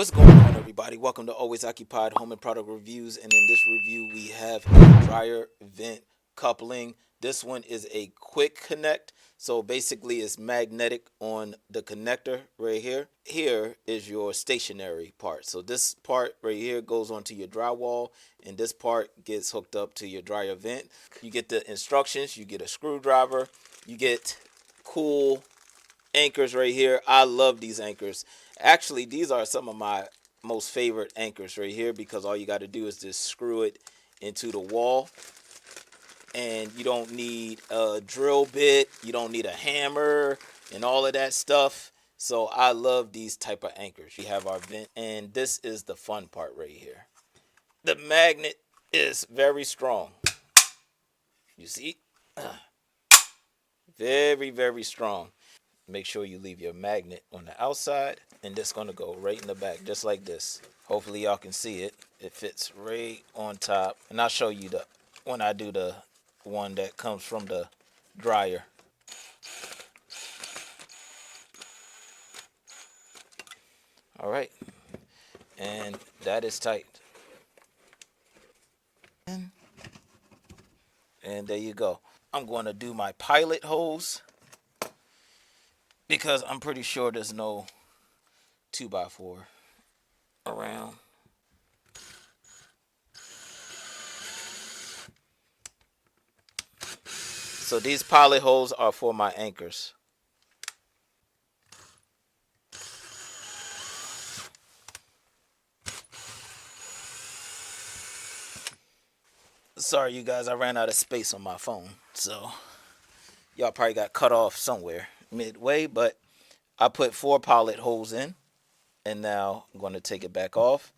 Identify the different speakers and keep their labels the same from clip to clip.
Speaker 1: What's going on, everybody? Welcome to Always Occupied Home and Product Reviews. And in this review, we have a dryer vent coupling. This one is a quick connect. So basically, it's magnetic on the connector right here. Here is your stationary part. So this part right here goes onto your drywall, and this part gets hooked up to your dryer vent. You get the instructions, you get a screwdriver, you get cool anchors right here. I love these anchors. Actually, these are some of my most favorite anchors right here because all you got to do is just screw it into the wall, and you don't need a drill bit, you don't need a hammer and all of that stuff. So I love these type of anchors. We have our vent, and this is the fun part right here. The magnet is very strong. You see? Very strong. Make sure you leave your magnet on the outside, and this gonna go right in the back just like this. Hopefully y'all can see it. It fits right on top, and I'll show you the when I do the one that comes from the dryer. All right, and that is tight, and there you go. I'm going to do my pilot hose because I'm pretty sure there's no 2x4 around. So these pilot holes are for my anchors. Sorry, you guys, I ran out of space on my phone, so y'all probably got cut off somewhere midway, but I put 4 pilot holes in, and now I'm going to take it back off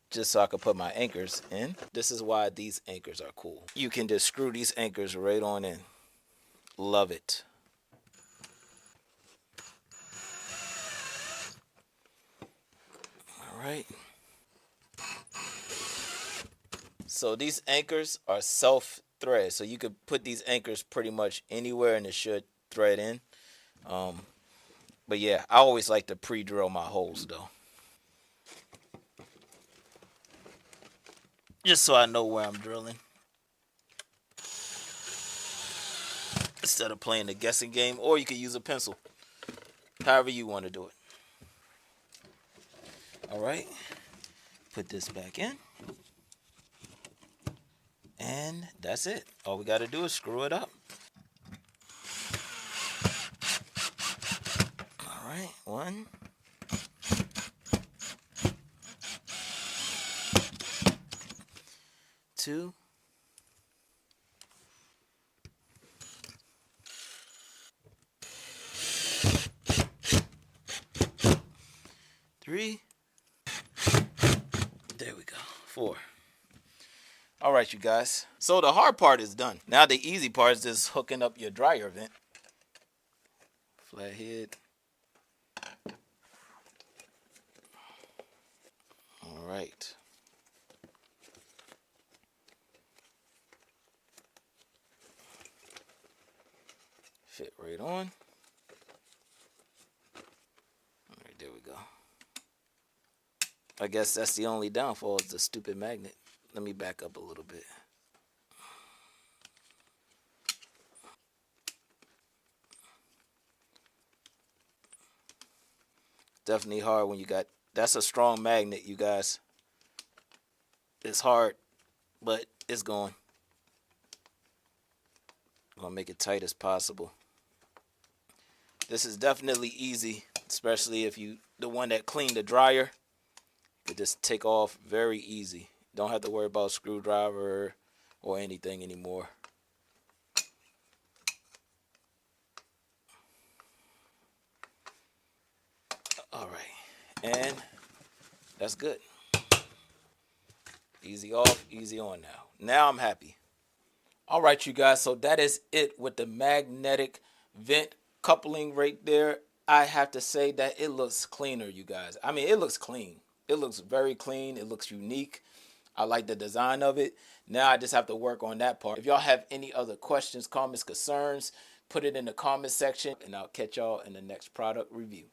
Speaker 1: just so I can put my anchors in. This is why these anchors are cool. You can just screw these anchors right on in. Love it. All right. So these anchors are self-thread, so you could put these anchors pretty much anywhere and it should thread in. But yeah, I always like to pre-drill my holes though, just so I know where I'm drilling instead of playing the guessing game. Or you could use a pencil, however you want to do it. All right, put this back in, and that's it. All we got to do is screw it up. All right, 1, 2, 3. There we go. 4. All right, you guys. So the hard part is done. Now the easy part is just hooking up your dryer vent. Flathead. All right. Fit right on. All right, there we go. I guess that's the only downfall is the stupid magnet. Let me back up a little bit. Definitely hard when you got, that's a strong magnet, you guys. It's hard, but it's going. I'm gonna make it tight as possible. This is definitely easy, especially if you the one that cleaned the dryer. You could just take off very easy. Don't have to worry about screwdriver or anything anymore. All right, and that's good. Easy off, easy on now. Now I'm happy. All right, you guys, so that is it with the magnetic vent coupling right there. I have to say that it looks cleaner, you guys. I mean, it looks clean. It looks very clean. It looks unique. I like the design of it. Now I just have to work on that part. If y'all have any other questions, comments, concerns, put it in the comment section, and I'll catch y'all in the next product review.